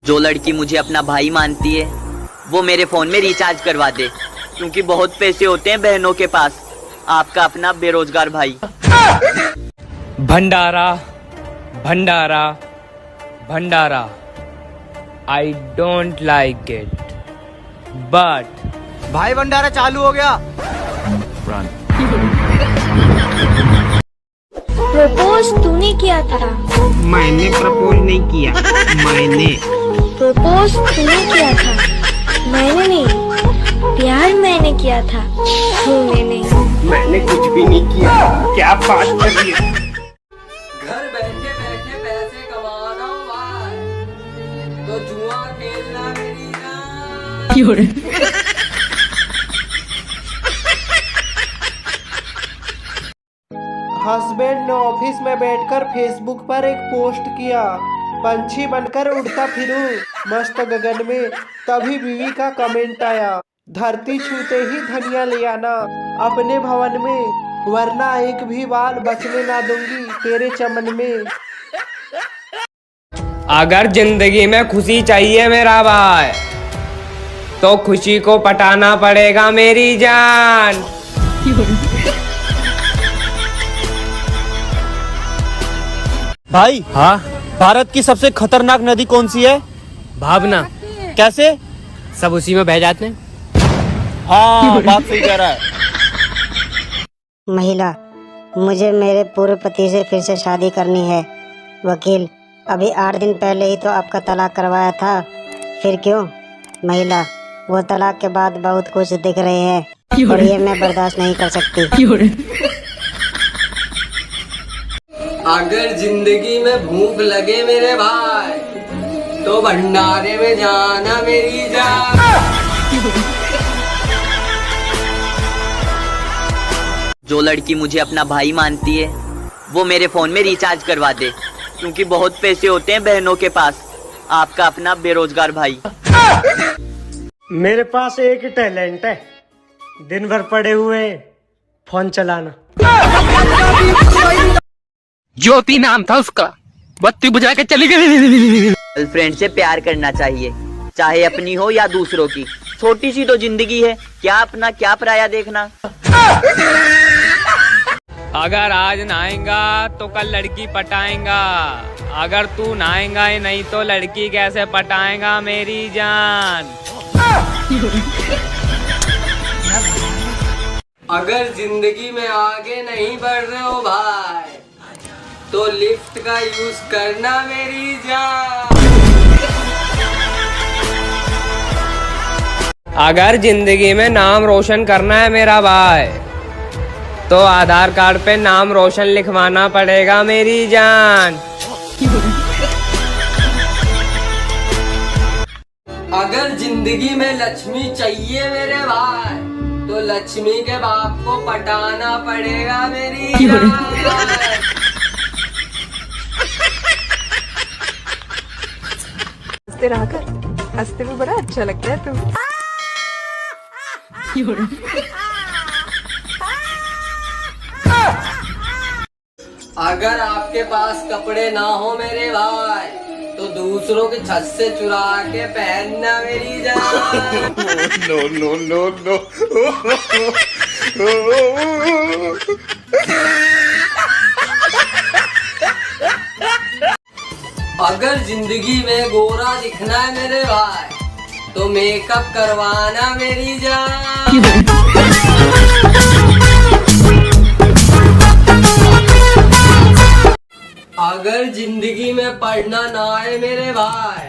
जो लड़की मुझे अपना भाई मानती है वो मेरे फोन में रिचार्ज करवा दे, क्योंकि बहुत पैसे होते हैं बहनों के पास। आपका अपना बेरोजगार भाई। भंडारा भंडारा भंडारा, I don't like it but भाई भंडारा चालू हो गया। प्रपोज तूने किया था। मैंने प्रपोज नहीं किया, मैंने प्रपोज तूने किया था, मैंने नहीं। प्यार मैंने किया था, तूने नहीं। मैंने कुछ भी नहीं किया। क्या बात कर रही है? घर बैठे बैठे पैसे कमाना भाई, तो जुआ खेलना मेरी जान। हस्बैंड ने ऑफिस में बैठकर फेसबुक पर एक पोस्ट किया, पंछी बनकर उड़ता फिरूं मस्त गगन में। तभी बीवी का कमेंट आया, धरती छूते ही धनिया ले आना अपने भवन में, वरना एक भी बाल बचने ना दूंगी तेरे चमन में। अगर जिंदगी में खुशी चाहिए मेरा भाई, तो खुशी को पटाना पड़ेगा मेरी जान। भाई हाँ, भारत की सबसे खतरनाक नदी कौन सी है? भावना। कैसे? सब उसी में बह जाते हैं। हाँ बात सही कह रहा है। महिला, मुझे मेरे पूर्व पति से फिर से शादी करनी है। वकील, अभी 8 दिन पहले ही तो आपका तलाक करवाया था, फिर क्यों? महिला, वो तलाक के बाद बहुत कुछ दिख रहे हैं और ये मैं बर्दाश्त नहीं कर सकती। अगर जिंदगी में भूख लगे मेरे भाई, तो भंडारे में जाना मेरी जान। जो लड़की मुझे अपना भाई मानती है वो मेरे फोन में रिचार्ज करवा दे, क्योंकि बहुत पैसे होते हैं बहनों के पास। आपका अपना बेरोजगार भाई। मेरे पास एक ही टैलेंट है, दिन भर पड़े हुए फोन चलाना। ज्योति नाम था उसका, बत्ती बुझा के चली गई। गर्लफ्रेंड से प्यार करना चाहिए, चाहे अपनी हो या दूसरों की। छोटी सी तो जिंदगी है, क्या अपना क्या पराया देखना। अगर आज नहाएगा तो कल लड़की पटाएगा, अगर तू नहाएगा ही नहीं तो लड़की कैसे पटाएगा मेरी जान। अगर जिंदगी में आगे नहीं बढ़ रहे हो भाई, तो लिफ्ट का यूज करना मेरी जान। अगर जिंदगी में नाम रोशन करना है मेरा भाई, तो आधार कार्ड पे नाम रोशन लिखवाना पड़ेगा मेरी जान। अगर जिंदगी में लक्ष्मी चाहिए मेरे भाई, तो लक्ष्मी के बाप को पटाना पड़ेगा मेरी जान। हंसते में बड़ा अच्छा लगता है तुम। अगर आपके पास कपड़े ना हो मेरे भाई, तो दूसरों के छत से चुरा के पहनना मेरी जान। No no no no. अगर जिंदगी में गोरा दिखना है मेरे भाई, तो मेकअप करवाना मेरी जान। अगर जिंदगी में पढ़ना ना आए मेरे भाई,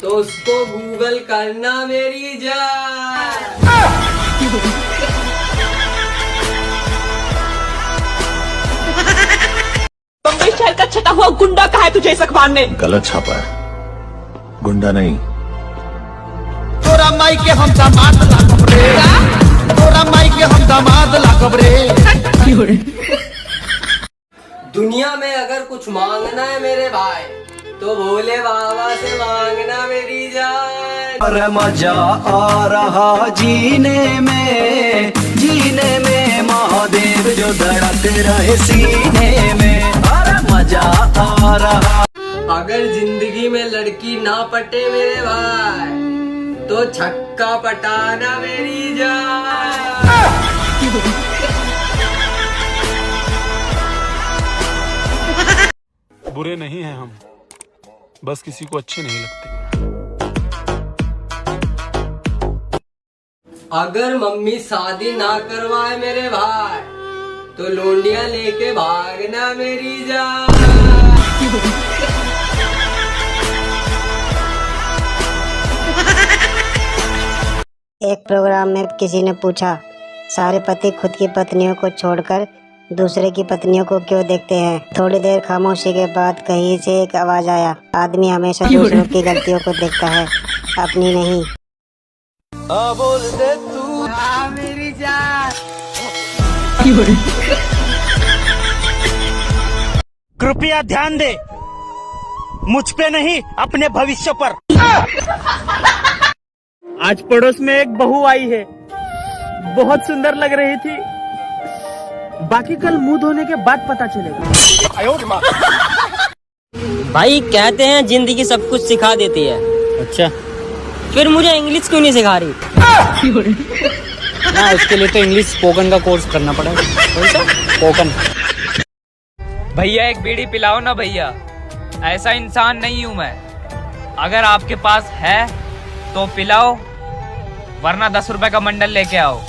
तो उसको गूगल करना मेरी जान। बम्बई शहर का छटा हुआ गुंडा कहा है तुझे इस अखबार ने? गलत छापा है, गुंडा नहीं। तोरा माई के हम दामाद लागब रे, तोरा माई के हम दामाद लागब रे। दुनिया में अगर कुछ मांगना है मेरे भाई, तो भोले बाबा से मांगना मेरी जान। अरे मजा आ रहा जीने में महादेव जो धड़क रहे सीने में। अरे मजा आ रहा। अगर जिंदगी में लड़की ना पटे मेरे भाई तो छक्का पटाना मेरी जान। बुरे नहीं हैं हम, बस किसी को अच्छे नहीं लगते। अगर मम्मी शादी ना करवाए मेरे भाई तो लोंडियां लेके भागना मेरी जान। एक प्रोग्राम में किसी ने पूछा, सारे पति खुद की पत्नियों को छोड़कर दूसरे की पत्नियों को क्यों देखते हैं? थोड़ी देर खामोशी के बाद कहीं से एक आवाज आया, आदमी हमेशा दूसरों की गलतियों को देखता है, अपनी नहीं। बोल दे तू मेरी जान। कृपया ध्यान दे, मुझ पे नहीं अपने भविष्य पर। आज पड़ोस में एक बहू आई है, बहुत सुंदर लग रही थी, बाकी कल मुंह धोने के बाद पता चलेगा। भाई कहते हैं जिंदगी सब कुछ सिखा देती है। अच्छा, फिर मुझे इंग्लिश क्यों नहीं सिखा रही? ना उसके लिए तो इंग्लिश स्पोकन का कोर्स करना पड़ेगा। कौन सा? स्पोकन। भैया एक बीड़ी पिलाओ ना भैया, ऐसा इंसान नहीं हूँ मैं। अगर आपके पास है तो पिलाओ, वरना 10 रुपए का मंडल लेके आओ।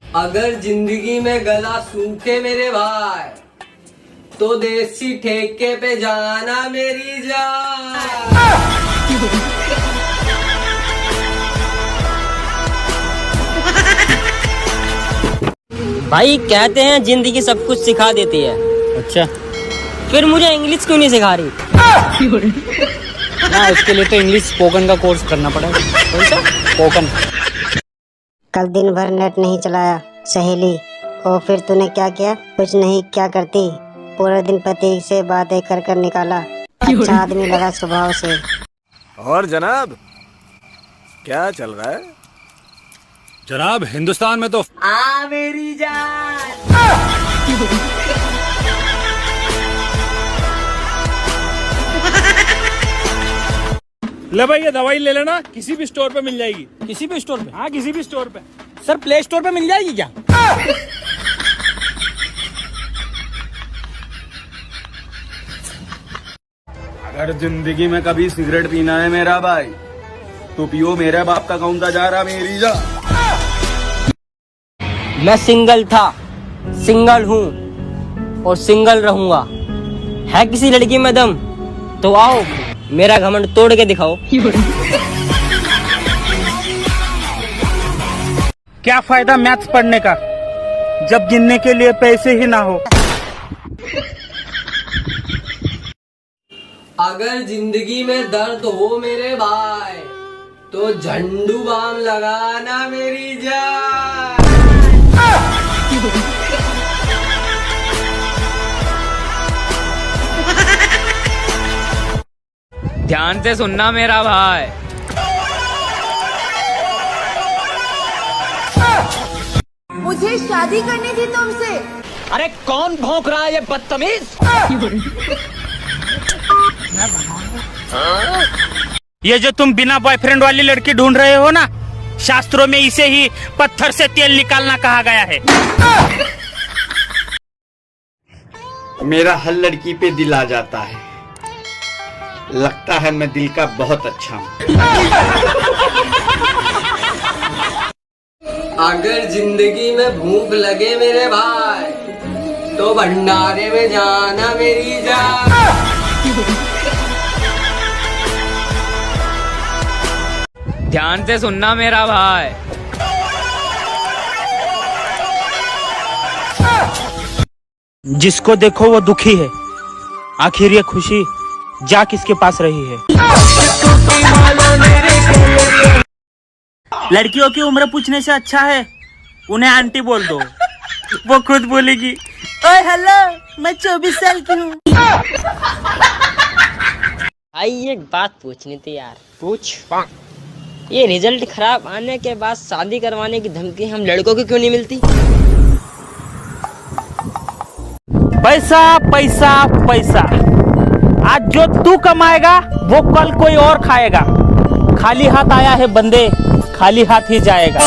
अगर जिंदगी में गला सूखे मेरे भाई तो देसी ठेके पे जाना मेरी जान। भाई कहते हैं जिंदगी सब कुछ सिखा देती है। अच्छा, फिर मुझे इंग्लिश क्यों नहीं सिखा रही? ना उसके लिए तो इंग्लिश स्पोकन का कोर्स करना पड़ेगा। कौन सा? स्पोकन। कल दिन भर नेट नहीं चलाया सहेली, और फिर तूने क्या किया? कुछ नहीं, क्या करती? पूरे दिन पति से बातें कर कर निकाला। अच्छा आदमी लगा स्वभाव से। और जनाब क्या चल रहा है? जनाब हिंदुस्तान में तो आ मेरी जान। ले भाई ये दवाई ले लेना, किसी भी स्टोर पे मिल जाएगी। किसी भी स्टोर पे? हाँ किसी भी स्टोर पे। सर प्ले स्टोर पे मिल जाएगी क्या? अगर जिंदगी में कभी सिगरेट पीना है मेरा भाई तो पियो, मेरे बाप का कौन सा जा रहा मेरी जा। मैं सिंगल था, सिंगल हूँ और सिंगल रहूंगा। है किसी लड़की में दम तो आओ मेरा घमंड तोड़ के दिखाओ। क्या फायदा मैथ्स पढ़ने का जब गिनने के लिए पैसे ही ना हो। अगर जिंदगी में दर्द हो मेरे भाई तो झंडू बाम लगाना मेरी जान। ध्यान से सुनना मेरा भाई, मुझे शादी करनी थी तुमसे। अरे कौन भौंक रहा है ये बदतमीज? ये जो तुम बिना बॉयफ्रेंड वाली लड़की ढूंढ रहे हो ना, शास्त्रों में इसे ही पत्थर से तेल निकालना कहा गया है। मेरा हर लड़की पे दिल आ जाता है, लगता है मैं दिल का बहुत अच्छा हूँ। अगर जिंदगी में भूख लगे मेरे भाई तो भंडारे में जाना मेरी जान। ध्यान से सुनना मेरा भाई, जिसको देखो वो दुखी है, आखिर ये खुशी जा किसके पास रही है? लड़कियों की उम्र पूछने से अच्छा है उन्हें आंटी बोल दो, वो खुद बोलेगी ओए हेलो मैं 24 साल की हूँ। भाई एक बात पूछनी थी यार। पूछ। ये रिजल्ट खराब आने के बाद शादी करवाने की धमकी हम लड़कों को क्यों नहीं मिलती? पैसा पैसा पैसा, आज जो तू कमाएगा वो कल कोई और खाएगा। खाली हाथ आया है बंदे, खाली हाथ ही जाएगा।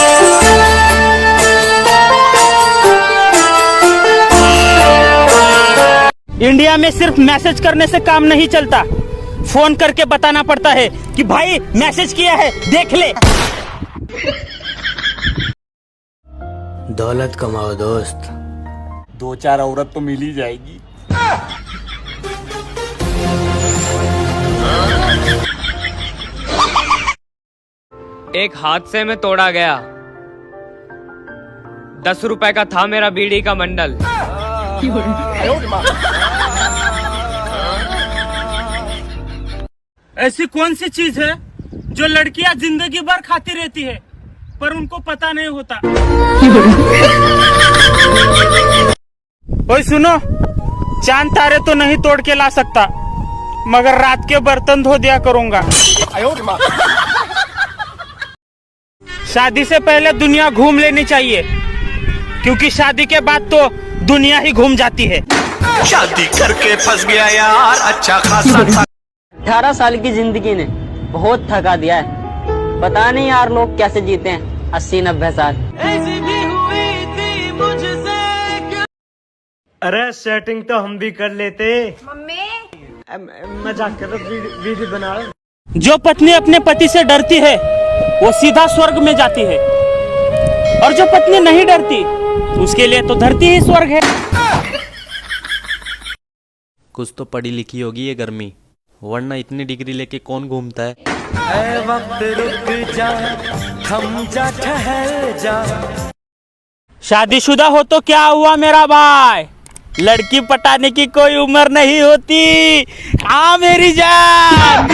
इंडिया में सिर्फ मैसेज करने से काम नहीं चलता, फोन करके बताना पड़ता है कि भाई मैसेज किया है, देख ले। दौलत कमाओ दोस्त, 2-4 औरत तो मिल ही जाएगी। एक हादसे में तोड़ा गया, 10 रुपए का था मेरा बीड़ी का मंडल। ऐसी कौन सी चीज है जो लड़कियां जिंदगी भर खाती रहती है पर उनको पता नहीं होता? ओए सुनो, चांद तारे तो नहीं तोड़ के ला सकता, मगर रात के बर्तन धो दिया करूंगा। शादी से पहले दुनिया घूम लेनी चाहिए, क्योंकि शादी के बाद तो दुनिया ही घूम जाती है। शादी करके फंस गया यार, अच्छा खासा 18 साल की जिंदगी ने बहुत थका दिया है। पता नहीं यार लोग कैसे जीते हैं 80-90 साल। अरे सेटिंग तो हम भी कर लेते। मम्मी मजाक कर, वीडियो बना। जो पत्नी अपने पति से डरती है वो सीधा स्वर्ग में जाती है, और जो पत्नी नहीं डरती उसके लिए तो धरती ही स्वर्ग है। कुछ तो पढ़ी लिखी होगी ये गर्मी, वरना इतनी डिग्री लेके कौन घूमता है। ऐ वक्त रुक जा, थम जा, ठहर जा। शादीशुदा हो तो क्या हुआ मेरा भाई, लड़की पटाने की कोई उम्र नहीं होती। हाँ मेरी जान।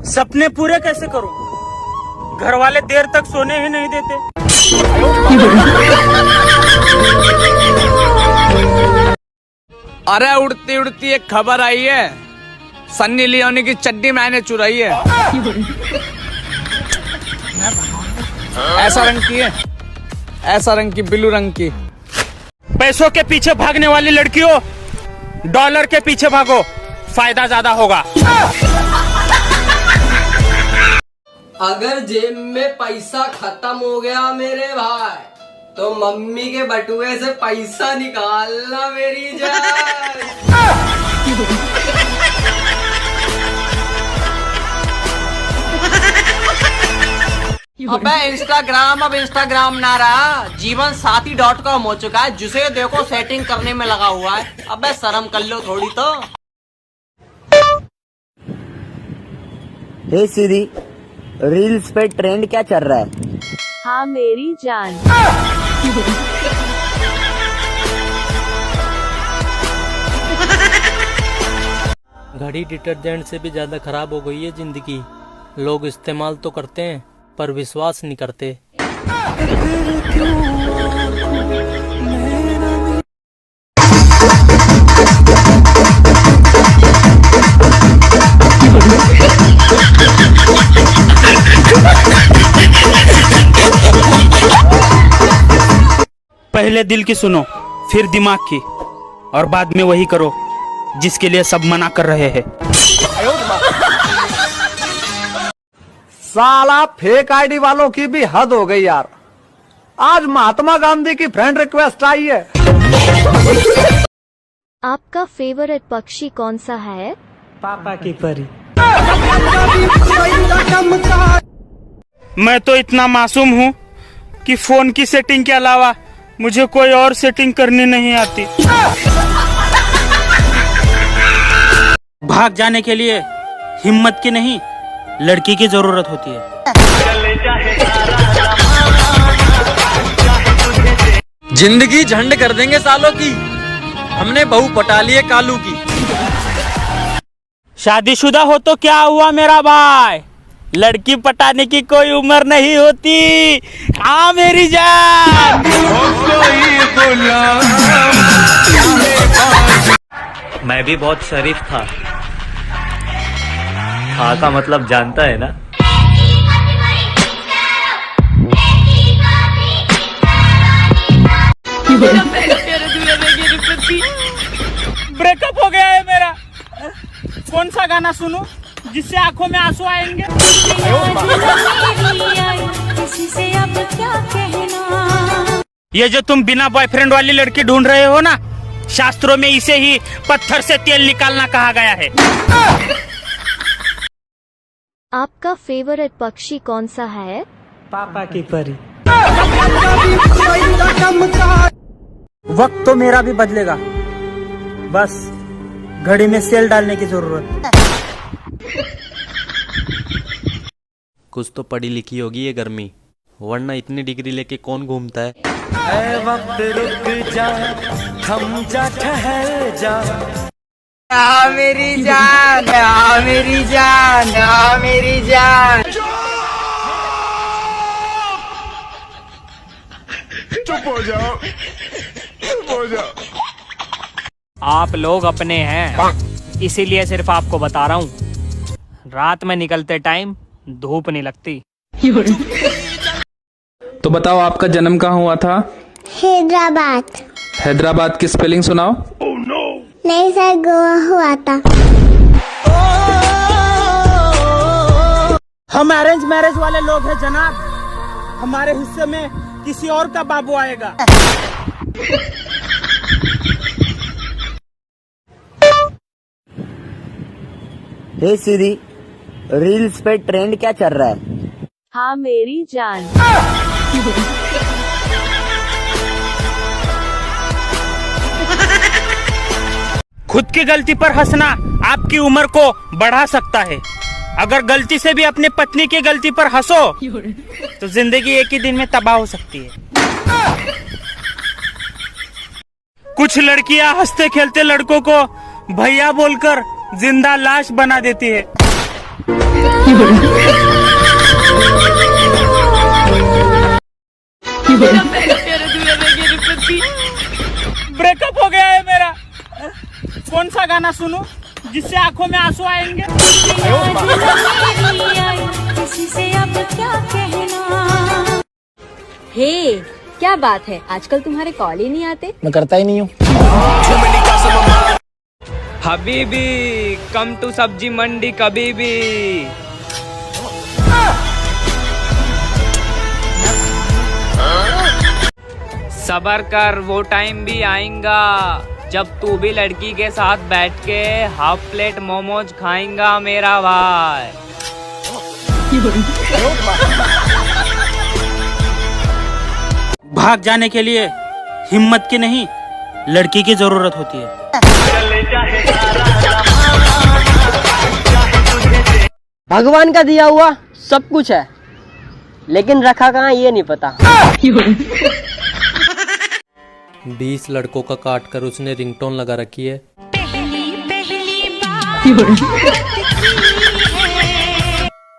सपने पूरे कैसे करूं, घर वाले देर तक सोने ही नहीं देते। अरे उड़ती उड़ती एक खबर आई है, सन्नी लियोनी की चड्डी मैंने चुराई है। ऐसा रंग की है, ऐसा रंग की, ब्लू रंग की। पैसों के पीछे भागने वाली लड़कियों, डॉलर के पीछे भागो, फायदा ज्यादा होगा। अगर जेब में पैसा खत्म हो गया मेरे भाई, तो मम्मी के बटुए से पैसा निकालना मेरी जान। अबे इंस्टाग्राम अब इंस्टाग्राम ना रहा, जीवन साथी .com हो चुका है, जिसे देखो सेटिंग करने में लगा हुआ है। अबे शर्म कर लो थोड़ी तो। हे सीरी, रील्स पे ट्रेंड क्या चल रहा है? हाँ मेरी जान। घड़ी डिटर्जेंट से भी ज्यादा खराब हो गई है जिंदगी। लोग इस्तेमाल तो करते हैं पर विश्वास नहीं करते। पहले दिल की सुनो, फिर दिमाग की, और बाद में वही करो जिसके लिए सब मना कर रहे हैं। साला फेक आईडी वालों की भी हद हो गई यार। आज महात्मा गांधी की फ्रेंड रिक्वेस्ट आई है। आपका फेवरेट पक्षी कौन सा है? पापा की परी। मैं तो इतना मासूम हूँ कि फोन की सेटिंग के अलावा मुझे कोई और सेटिंग करनी नहीं आती। भाग जाने के लिए हिम्मत की नहीं, लड़की की जरूरत होती है। जिंदगी झंड कर देंगे सालों की, हमने बहू पटा ली है कालू की। शादीशुदा हो तो क्या हुआ मेरा भाई, लड़की पटाने की कोई उम्र नहीं होती। हाँ मेरी जान। मैं भी बहुत शरीफ था। हाँ का मतलब जानता है ना। ब्रेकअप हो गया है मेरा। कौन सा गाना सुनूं जिससे आंखों में आंसू आएंगे? ये जो तुम बिना बॉयफ्रेंड वाली लड़की ढूंढ रहे हो ना, शास्त्रों में इसे ही पत्थर से तेल निकालना कहा गया है। आपका फेवरेट पक्षी कौन सा है? पापा की परी। वक्त तो मेरा भी बदलेगा, बस घड़ी में सेल डालने की जरूरत। कुछ तो पढ़ी लिखी होगी ये गर्मी, वरना इतनी डिग्री लेके कौन घूमता है? ऐ वक्त रुक जा, थम जा, ठहर जा। आ मेरी जान, आ मेरी जान, आ मेरी जान। चुप हो जाओ, चुप हो जाओ। आप लोग अपने हैं, इसीलिए सिर्फ आपको बता रहा हूँ, रात में निकलते टाइम धूप नहीं लगती। तो बताओ आपका जन्म कहाँ हुआ था? हैदराबाद। हैदराबाद की स्पेलिंग सुनाओ। नहीं सर, गोवा हुआ था। हम अरेंज मैरिज वाले लोग हैं जनाब, हमारे हिस्से में किसी और का बाबू आएगा। हे सीरी, रील्स पे ट्रेंड क्या चल रहा है? हाँ मेरी जान। खुद की गलती पर हंसना आपकी उम्र को बढ़ा सकता है। अगर गलती से भी अपनी पत्नी की गलती पर हंसो तो जिंदगी एक ही दिन में तबाह हो सकती है। कुछ लड़कियां हंसते खेलते लड़कों को भैया बोलकर जिंदा लाश बना देती है। ब्रेकअप हो गया है मेरा। कौन सा गाना सुनूं जिससे आंखों में आंसू आएंगे? हे, क्या बात है, आजकल तुम्हारे कॉल ही नहीं आते? मैं करता ही नहीं हूँ। हबीबी कम टू सब्जी मंडी कभी भी। सबर कर, वो टाइम भी आएगा जब तू भी लड़की के साथ बैठ के हाफ प्लेट मोमोज खाएगा मेरा भाई। भाग जाने के लिए हिम्मत की नहीं, लड़की की जरूरत होती है। भगवान का दिया हुआ सब कुछ है, लेकिन रखा कहाँ ये नहीं पता। 20 लड़कों का काट कर उसने रिंगटोन लगा रखी है। पहली बार